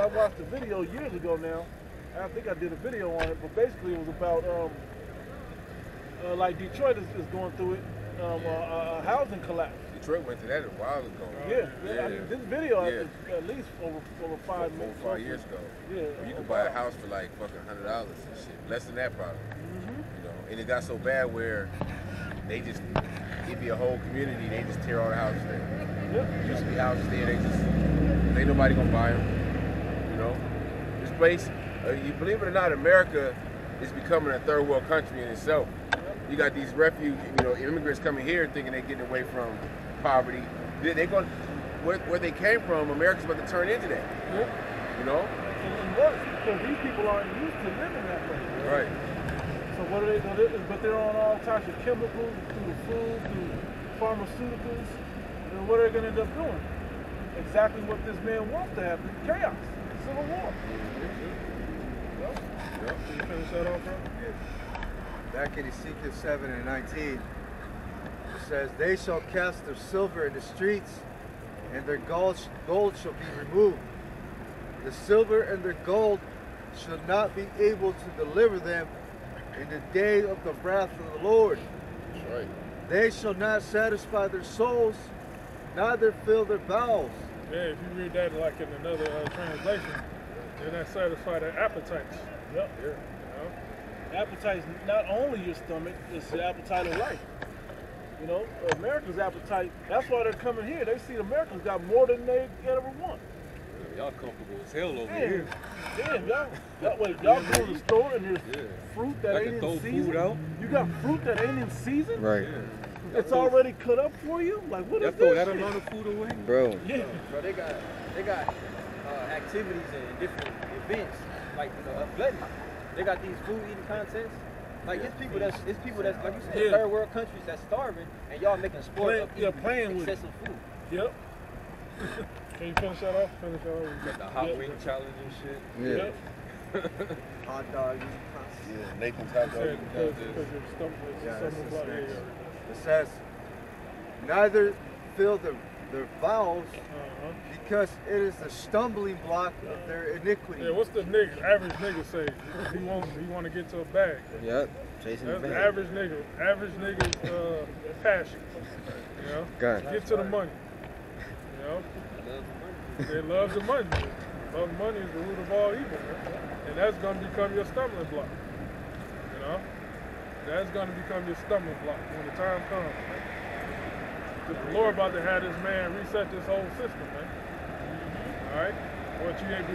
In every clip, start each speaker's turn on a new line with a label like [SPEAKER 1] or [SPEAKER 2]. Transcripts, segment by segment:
[SPEAKER 1] I watched a video years ago now. I think I did a video on it, but basically it was about like Detroit is going through it, a housing collapse.
[SPEAKER 2] Detroit went through that a while ago.
[SPEAKER 1] Yeah. I mean, this video is at least over 5
[SPEAKER 2] 4 or 5 years ago.
[SPEAKER 1] Yeah.
[SPEAKER 2] You could buy a house for like fucking $100 and shit. Less than that probably. You know, and it got so bad where they just give you a whole community, they just tear all the houses down.
[SPEAKER 1] Yep.
[SPEAKER 2] Used to be houses there, ain't nobody gonna buy them. You know, this place, you believe it or not, America is becoming a third world country in itself. You got these immigrants coming here thinking they're getting away from poverty. They're going where they came from. America's about to turn into that. You know,
[SPEAKER 1] and worse because these people aren't used to living that way.
[SPEAKER 2] Right.
[SPEAKER 1] So what are they going to do? But they're on all types of chemicals, through the food, through pharmaceuticals. And what are they going to end up doing? Exactly what this man wants to happen: chaos, civil war.
[SPEAKER 3] Can you finish that off, bro?
[SPEAKER 4] Back in Ezekiel 7 and 19, it says, "They shall cast their silver in the streets, and their gold shall be removed. The silver and their gold shall not be able to deliver them in the day of the wrath of the Lord.
[SPEAKER 2] That's right.
[SPEAKER 4] They shall not satisfy their souls, neither fill their bowels."
[SPEAKER 3] Yeah, if you read that like in another translation, they're not satisfy their appetites.
[SPEAKER 1] Yep.
[SPEAKER 3] You know?
[SPEAKER 1] Appetite is not only your stomach, it's the appetite of life. You know, America's appetite, that's why they're coming here. They see Americans got more than they ever want.
[SPEAKER 5] Y'all comfortable as hell over
[SPEAKER 1] Damn.
[SPEAKER 5] here.
[SPEAKER 1] Damn, y'all go to the store and there's fruit that ain't in season.
[SPEAKER 5] Food out.
[SPEAKER 1] You got fruit that ain't in season?
[SPEAKER 6] Right.
[SPEAKER 1] It's already cut up for you? Like, what is
[SPEAKER 5] Y'all throw
[SPEAKER 1] this
[SPEAKER 5] that
[SPEAKER 1] shit?
[SPEAKER 5] amount of food away?
[SPEAKER 6] Bro.
[SPEAKER 1] Yeah.
[SPEAKER 7] Bro, they got activities and different events like gluttony. They got these food eating contests. Like it's people that's like you said, third world countries that's starving, and y'all making sport of eating
[SPEAKER 1] playing with
[SPEAKER 7] excessive food.
[SPEAKER 1] Yep.
[SPEAKER 3] Can you finish that off? Finish that off.
[SPEAKER 5] Got the hot wing challenge and shit.
[SPEAKER 6] Yeah.
[SPEAKER 1] Yep.
[SPEAKER 4] Hot dog.
[SPEAKER 2] Yeah, Nathan's hot dog.
[SPEAKER 3] Because your stomach is
[SPEAKER 4] Yeah,
[SPEAKER 3] stomach block.
[SPEAKER 4] next. It says, "Neither fill their bowels, because it is the stumbling block of their iniquity."
[SPEAKER 3] Yeah, what's the average nigga say? He want to get to a bag.
[SPEAKER 6] Yep. Chasing the
[SPEAKER 3] That's the
[SPEAKER 6] bag.
[SPEAKER 3] average nigga. Average nigga's passion. You know?
[SPEAKER 6] Gun.
[SPEAKER 3] Get to the money. You know? They love the money. Love the money is the root of all evil. And that's going to become your stumbling block. You know? That's going to become your stumbling block when the time comes. Because the Lord about to have this man reset this whole system, man. Alright? Once you able to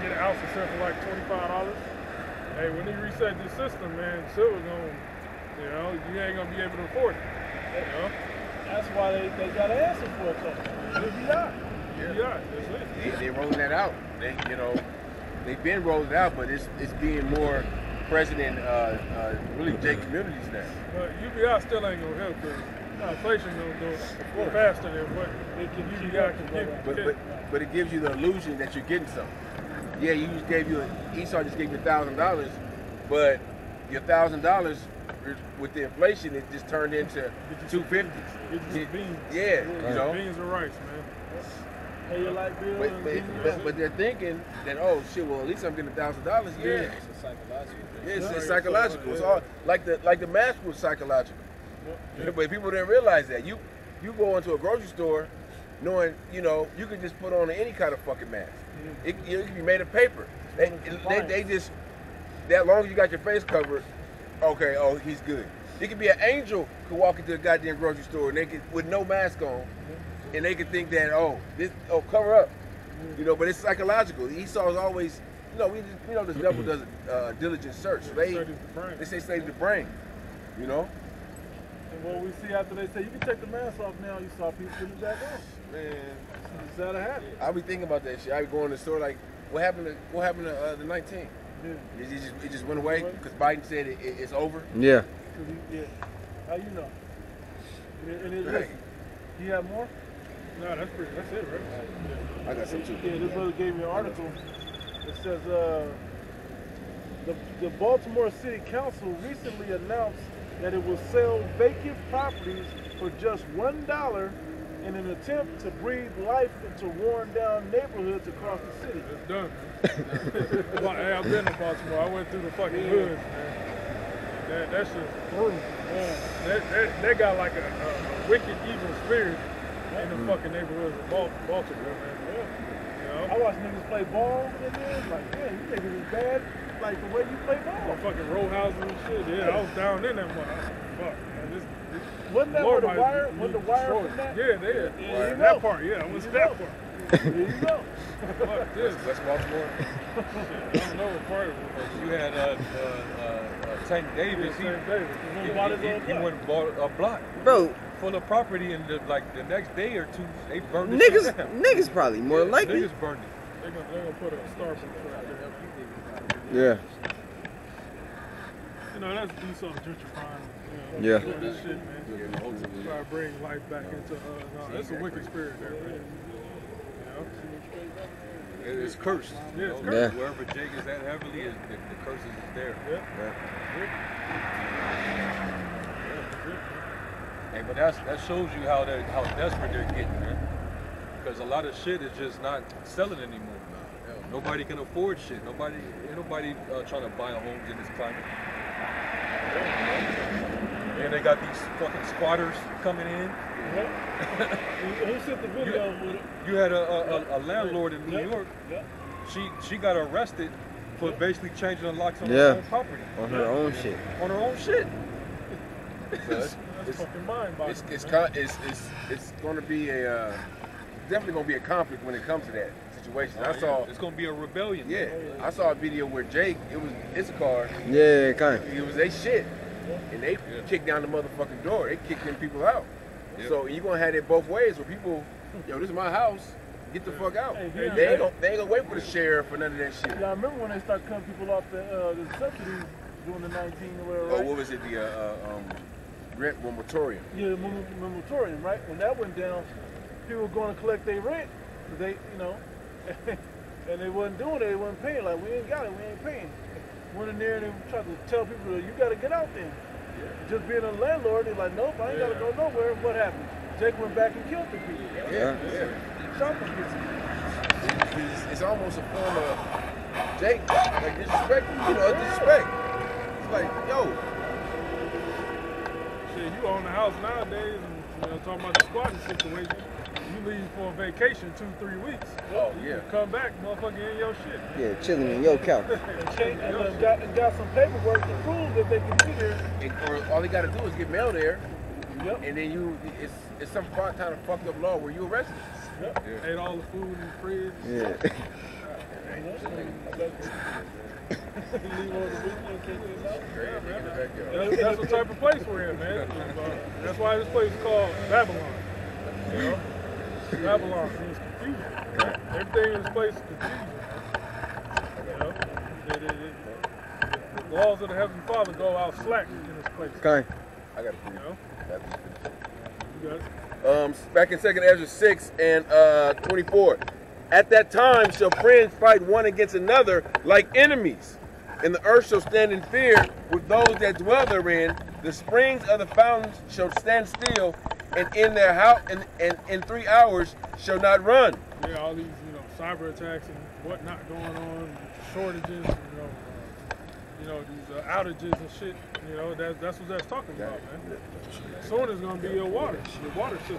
[SPEAKER 3] get an ounce of silver for like $25. Hey, when he reset this system, man, silver gonna, you know, you ain't gonna be able to afford it. You know?
[SPEAKER 1] That's why they got an answer for it, though. UBI.
[SPEAKER 3] Yeah, that's it.
[SPEAKER 2] They rolling that out. They've been rolling it out, but it's being more present in really J communities now.
[SPEAKER 3] But UBI still ain't gonna help because inflation gonna go faster than what UBI can give.
[SPEAKER 2] But it gives you the illusion that you're getting something. Yeah, Esau just gave you $1,000, but your $1,000 with the inflation, it just turned into $250.
[SPEAKER 3] Get you some beans.
[SPEAKER 2] Yeah, you know.
[SPEAKER 3] Beans and rice, man.
[SPEAKER 1] Pay your light bill.
[SPEAKER 2] But they're thinking that, oh shit, well at least I'm getting $1,000. Yeah,
[SPEAKER 7] It's a psychological thing.
[SPEAKER 2] yeah, it's psychological. It's all like the mask was psychological. But people didn't realize that. You go into a grocery store knowing, you know, you can just put on any kind of fucking mask. It can be made of paper. They just, that long as you got your face covered, okay, oh, he's good. It could be an angel who walk into a goddamn grocery store and they could, with no mask on, and they could think that, cover up. You know, but it's psychological. Esau's always, you know, we know this devil does a diligent search. So they say study the brain, you know?
[SPEAKER 1] And what we see after they say, you can take the mask off now, you saw people put it back on.
[SPEAKER 2] Man,
[SPEAKER 1] it's out of habit.
[SPEAKER 2] I be thinking about that shit. I be going to the store like, what happened to the 19?
[SPEAKER 1] Yeah.
[SPEAKER 2] It just went away because Biden said it's over.
[SPEAKER 6] Yeah.
[SPEAKER 1] Yeah. How you know? And
[SPEAKER 2] Right.
[SPEAKER 1] You have more?
[SPEAKER 3] No, that's it, right?
[SPEAKER 2] I got some too.
[SPEAKER 1] Yeah, this brother gave me an article. It says the Baltimore City Council recently announced that it will sell vacant properties for just $1 in an attempt to breathe life into worn-down neighborhoods across the city.
[SPEAKER 3] It's done. Well, hey, I've been to Baltimore. I went through the fucking hood, man. That shit's through. They got like a wicked, evil spirit in the fucking neighborhoods of Baltimore, man. You know?
[SPEAKER 1] I watched niggas play ball in there. Like, yeah, you niggas is bad. Like the way you play ball.
[SPEAKER 3] Fucking row houses and shit. Yeah, I was down in that motherfucker. Fuck, man.
[SPEAKER 1] Wasn't that where the wire? Wasn't the wire from that?
[SPEAKER 3] Yeah, they had.
[SPEAKER 1] Yeah,
[SPEAKER 3] That part, yeah. I was that part.
[SPEAKER 1] There you go.
[SPEAKER 3] Fuck this.
[SPEAKER 2] West Baltimore.
[SPEAKER 3] I don't know what part of it.
[SPEAKER 5] You had Tank Davis. He went and bought a block
[SPEAKER 6] Bro,
[SPEAKER 5] full of property, and the next day or two, they burned it
[SPEAKER 6] niggas,
[SPEAKER 5] down.
[SPEAKER 6] niggas probably more likely.
[SPEAKER 5] Niggas burned it.
[SPEAKER 3] They're gonna put a Starbucks right
[SPEAKER 6] Yeah.
[SPEAKER 3] there. You know, that's diesel gentrifying. You know,
[SPEAKER 6] Yeah.
[SPEAKER 3] doing this shit, man. Try to bring life back into no, it's a wicked spirit there, man. You know?
[SPEAKER 5] It's cursed.
[SPEAKER 3] Yeah, it's
[SPEAKER 5] You know,
[SPEAKER 6] cursed.
[SPEAKER 5] Wherever Jake is at heavily, the curses is there.
[SPEAKER 3] Yeah.
[SPEAKER 5] Hey, but that shows you how desperate they're getting, man. Because a lot of shit is just not selling anymore. Nobody can afford shit. Ain't nobody trying to buy homes in this climate. And they got these fucking squatters coming in.
[SPEAKER 1] Who sent the video with it?
[SPEAKER 5] You had a landlord in New York. She got arrested for basically changing the locks on her own property.
[SPEAKER 6] On her own shit.
[SPEAKER 5] On her own shit.
[SPEAKER 1] That's fucking mind-boggling.
[SPEAKER 2] It's going to be definitely going to be a conflict when it comes to that situation. I saw
[SPEAKER 5] it's going to be a rebellion.
[SPEAKER 2] Yeah, I saw a video where Jake, it's a car.
[SPEAKER 6] Yeah, kind of.
[SPEAKER 2] It was they shit, and they kicked down the motherfucking door. They kicked them people out.
[SPEAKER 5] Yeah.
[SPEAKER 2] So you're gonna have it both ways, where people, yo, this is my house. Get the fuck out.
[SPEAKER 1] Hey,
[SPEAKER 2] They ain't gonna wait for the sheriff for none of that shit.
[SPEAKER 1] Yeah, I remember when they started cutting people off the subsidies during the 19 or whatever.
[SPEAKER 2] Oh,
[SPEAKER 1] Right?
[SPEAKER 2] what was it? The rent moratorium.
[SPEAKER 1] Yeah, the moratorium, right? When that went down, people were going to collect their rent. They, you know, and they wasn't doing it. They wasn't paying. Like, we ain't got it. We ain't paying. Went in there and they tried to tell people, you got to get out there. Just being a landlord, they're like, nope, I ain't got to go nowhere. What happened? Jake went back and killed the people.
[SPEAKER 2] Yeah.
[SPEAKER 1] Shot them people.
[SPEAKER 2] It's almost a form of Jake, like disrespect. You know, disrespect. It's like, yo.
[SPEAKER 3] Shit, you own a house nowadays, and talking about the squatting situation. You leave for a vacation 2-3 weeks.
[SPEAKER 2] Oh,
[SPEAKER 3] You
[SPEAKER 2] yeah.
[SPEAKER 3] come back, motherfucker, in your shit.
[SPEAKER 6] Yeah, chilling in your couch.
[SPEAKER 1] And got some paperwork to prove that they can be there.
[SPEAKER 2] Or all they got to do is get mail there,
[SPEAKER 1] Yep.
[SPEAKER 2] and then it's some kind of fucked up law where you arrested.
[SPEAKER 1] Yep.
[SPEAKER 3] Ate all the food in the fridge.
[SPEAKER 6] Yeah.
[SPEAKER 1] Leave on the weekend, can't get out.
[SPEAKER 3] That's the type of place we're in, man. That's why this place is called Babylon. You know? Babylon means confusion. Everything in this place is confusion. You know? The laws of the Heavenly Father go out slack in this place.
[SPEAKER 6] Kind.
[SPEAKER 2] I got to
[SPEAKER 3] You know? You got it.
[SPEAKER 2] Back in 2nd Ezra 6 and 24. At that time shall friends fight one against another like enemies, and the earth shall stand in fear with those that dwell therein. The springs of the fountains shall stand still, and in their house and in 3 hours shall not run.
[SPEAKER 3] Yeah, all these, cyber attacks and whatnot going on, shortages, these outages and shit. That's what that's talking about, man. Soon it's gonna be your water system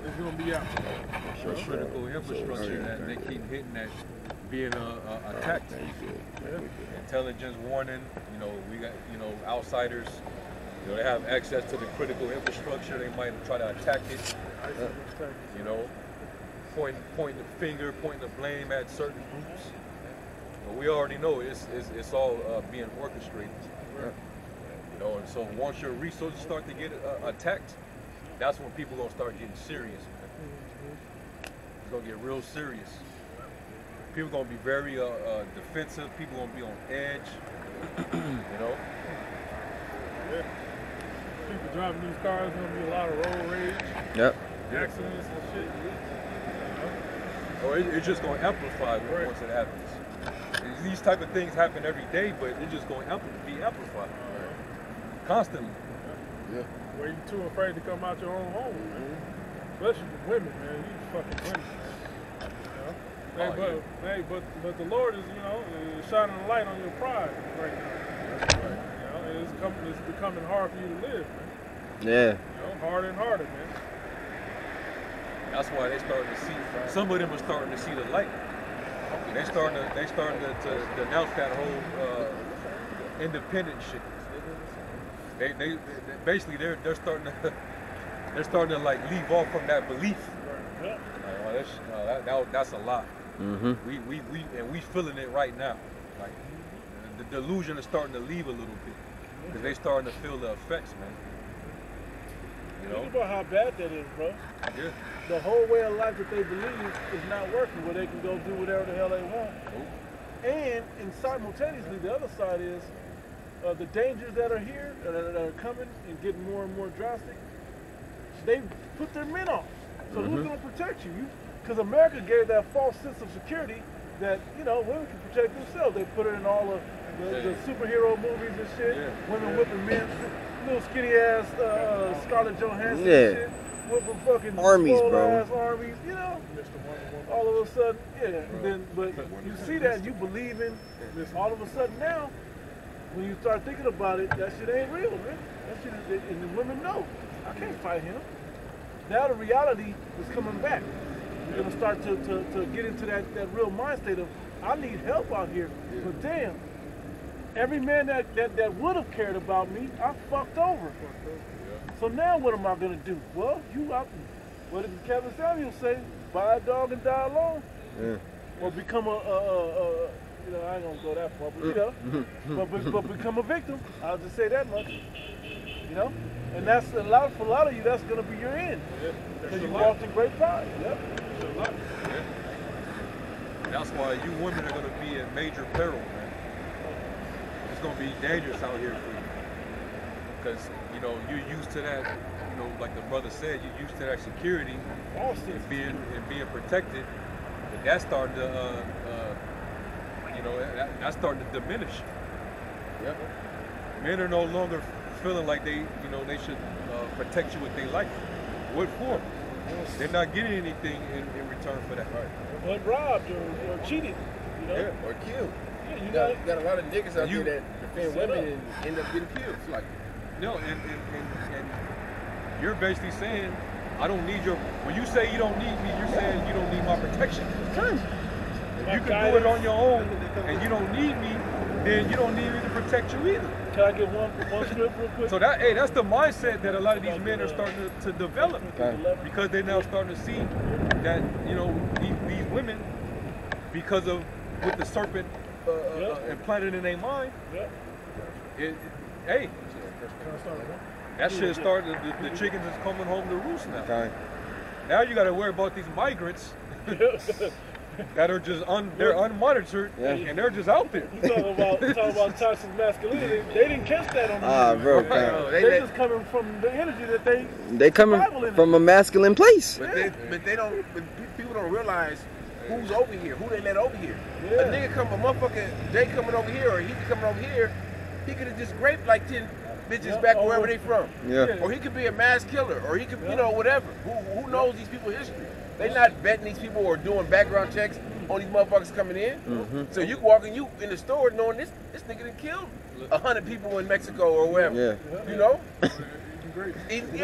[SPEAKER 3] is gonna be out.
[SPEAKER 5] Critical infrastructure that they keep hitting that being attacked. Intelligence warning. We got outsiders. They have access to the critical infrastructure. They might try to attack it. Pointing the finger, pointing the blame at certain groups. But we already know it's all being orchestrated. And so once your resources start to get attacked, that's when people gonna start getting serious. It's gonna get real serious. People gonna be very defensive. People gonna be on edge.
[SPEAKER 3] Yeah. People driving these cars, gonna be a lot of road rage.
[SPEAKER 6] Yep.
[SPEAKER 3] Accidents and shit.
[SPEAKER 5] Or it's just gonna amplify once it happens. These type of things happen every day, but it's just gonna be amplified. Constantly.
[SPEAKER 2] Yeah.
[SPEAKER 3] Where you too afraid to come out your own home, man. Especially the women, man. These fucking women, man. You know? But the Lord is, you know, is shining a light on your pride right now. You know, and it's becoming hard for you to live, man.
[SPEAKER 6] Yeah.
[SPEAKER 3] You know, harder and harder, man.
[SPEAKER 5] That's why they starting to see. Some of them are starting to see the light. They starting to denounce that whole independent shit. They basically they're starting to like leave off from that belief. That's a lot.
[SPEAKER 6] Mm-hmm.
[SPEAKER 5] We feeling it right now. Like the delusion is starting to leave a little bit because they starting to feel the effects, man. You know?
[SPEAKER 1] Think about how bad that is, bro.
[SPEAKER 5] Yeah.
[SPEAKER 1] The whole way of life that they believe is not working, where they can go do whatever the hell they want. And simultaneously, the other side is the dangers that are here, that are coming and getting more and more drastic. They put their men on. So who's going to protect you? Because America gave that false sense of security that, you know, women can protect themselves. They put it in all of the superhero movies and shit. Yeah. Women whipping men, little skinny ass Scarlett Johansson and shit. Whipping fucking
[SPEAKER 6] armies, bro.
[SPEAKER 1] Ass armies, you know. All of a sudden, but you see that, you believe in this. All of a sudden now, when you start thinking about it, that shit ain't real, man. That shit is, and the women know, I can't fight him. Now the reality is coming back. You're gonna start to get into that real mind state of, I need help out here. But damn, every man that would have cared about me, I fucked over. So now what am I gonna do? Well, what did Kevin Samuels say? Buy a dog and die alone. Yeah. Or become you know, I ain't gonna go that far, but you know, but become a victim. I'll just say that much. You know? And that's for a lot of you, that's gonna be your end. Because you walked in great pride. Yep.
[SPEAKER 5] That's why you women are gonna be in major peril, man. It's gonna be dangerous out here for you. Because, you know, you're used to that, you know, like the brother said, you're used to that security and being protected. But that's starting to you know, that's starting to diminish. Yep. Men are no longer feeling like they should protect you with their life. What for? They're not getting anything in return for that. Right.
[SPEAKER 1] Or robbed or cheated, you know?
[SPEAKER 2] Yeah, or killed.
[SPEAKER 1] Yeah,
[SPEAKER 2] you got a lot of niggas out there that defend women and end up getting killed. It's like,
[SPEAKER 5] no, and you're basically saying, I don't need your. When you say you don't need me, you're saying you don't need my protection. If you can do it on your own and you don't need me, then you don't need me to protect you either.
[SPEAKER 1] Can I get one script real quick?
[SPEAKER 5] So that's the mindset that a lot of these men are starting to develop, because they're now starting to see that, you know, these women, because of what the serpent implanted in their mind, that shit started. The chickens is coming home to roost now. Now you got to worry about these migrants that are just they're unmonitored and they're just out there.
[SPEAKER 1] You talking about toxic masculinity? They didn't catch that on the
[SPEAKER 6] bro.
[SPEAKER 1] They're just coming from the energy that
[SPEAKER 6] they coming from a masculine place.
[SPEAKER 2] But they don't. But people don't realize who's over here, who they let over here. A nigga a motherfucker Jay coming over here, or he coming over here, he could have just raped like 10 bitches back wherever they from. Yeah. Or he could be a mass killer, or he could, you know, whatever. Who knows these people's history? They not vetting these people or doing background checks on these motherfuckers coming in. So you walking in the store knowing this nigga done killed 100 people in Mexico or wherever. Yeah. You know? Eating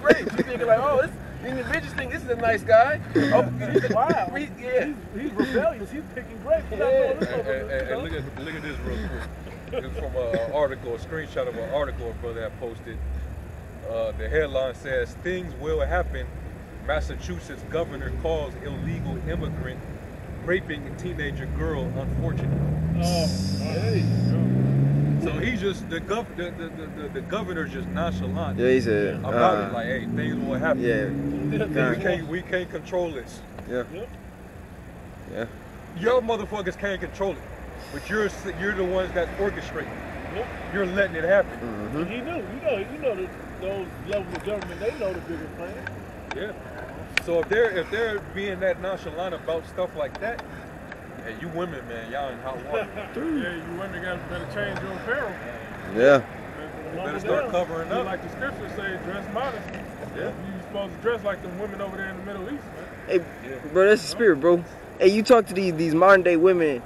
[SPEAKER 2] grapes. You thinking like, oh, the bitches think this is a nice guy. Oh,
[SPEAKER 1] wow. He's rebellious. He's picking grapes.
[SPEAKER 5] And look at this real quick. This is from an article, a screenshot of an article a brother had posted. The headline says, "Things will happen. Massachusetts governor calls illegal immigrant raping a teenager girl unfortunate." So he's just the governor's just nonchalant.
[SPEAKER 6] Yeah, he said
[SPEAKER 5] about it. Like, hey, things will happen.
[SPEAKER 6] Yeah,
[SPEAKER 5] we can't control this.
[SPEAKER 6] Yeah.
[SPEAKER 5] Your motherfuckers can't control it, but you're the ones that orchestrate. You're letting it happen.
[SPEAKER 1] And he knew. You know that those levels of government, they know the bigger plan.
[SPEAKER 5] Yeah. So if they're being that nonchalant about stuff like that, hey, you women, man, y'all in hot water.
[SPEAKER 3] You women better change your apparel.
[SPEAKER 6] Yeah.
[SPEAKER 5] You better start covering up.
[SPEAKER 3] Like the scriptures say, dress modest.
[SPEAKER 5] Yeah.
[SPEAKER 3] supposed to dress like them women over there in the Middle East, man.
[SPEAKER 6] Hey, bro, that's the spirit, bro. Hey, you talk to these modern day women